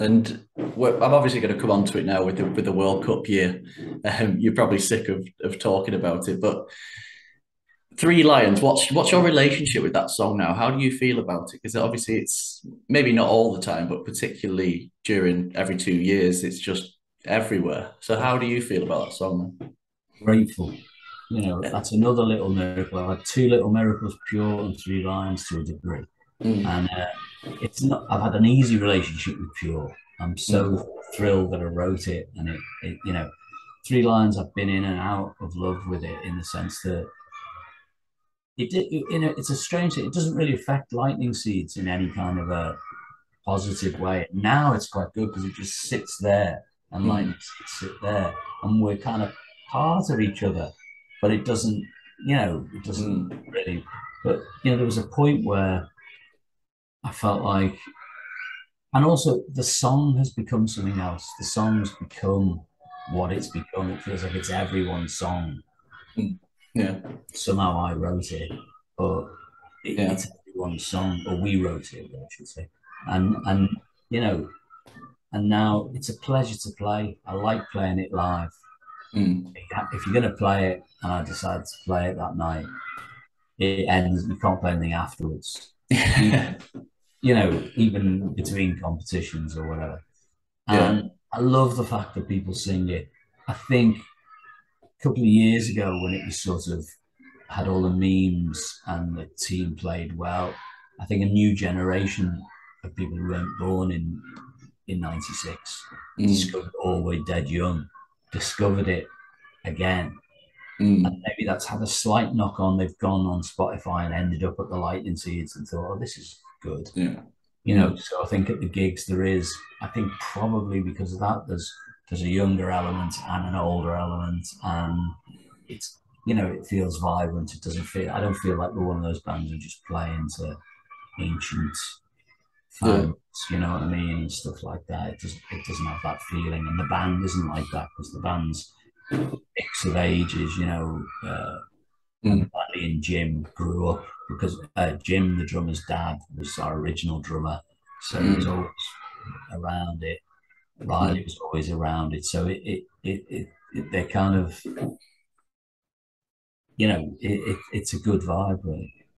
And I'm obviously going to come on to it now with the World Cup year. You're probably sick of talking about it, but Three Lions. What's your relationship with that song now? How do you feel about it? Because obviously it's maybe not all the time, but particularly during every 2 years, it's just everywhere. So how do you feel about that song? Grateful. You know, that's another little miracle. I've had two little miracles, Pure and Three Lions to a degree. Mm, And it's not, I've had an easy relationship with Pure. I'm mm, so thrilled that I wrote it. And you know, Three Lions, I've been in and out of love with it in the sense that you know, it's a strange thing. It doesn't really affect Lightning Seeds in any kind of a positive way. Now it's quite good because it just sits there and Lightning mm, Seeds sit there. And we're kind of part of each other, but it doesn't, you know, it doesn't mm. really. But, you know, there was a point where I felt like, and also the song has become something else. The song's become what it's become. It feels like it's everyone's song. Mm. Yeah, Somehow I wrote it, but yeah. it's everyone's song, or we wrote it, I should say. And you know, and now it's a pleasure to play. I like playing it live. Mm. If you're going to play it, and I decide to play it that night, it ends. You can't play anything afterwards. Even, you know, even between competitions or whatever. Yeah. And I love the fact that people sing it. I think a couple of years ago when it was sort of had all the memes and the team played well, I think a new generation of people who weren't born in '96 Mm. discovered All We're Dead Young, discovered it again. And Mm. maybe that's had a slight knock on. They've gone on Spotify and ended up at the Lightning Seeds and thought, oh, this is good. Yeah. You know, Mm. so I think at the gigs there is, I think probably because of that, there's a younger element and an older element, and it's, you know, it feels vibrant. It doesn't feel, I don't feel like we're one of those bands who just play into ancient Yeah. fans, you know what I mean, and stuff like that. It doesn't have that feeling, and the band isn't like that because the band's mix of ages, you know. And Mm. Buddy and Jim grew up because Jim, the drummer's dad, was our original drummer, so he was always Mm. around it. Riley Mm. was always around it, so they're kind of, you know, it's a good vibe, really.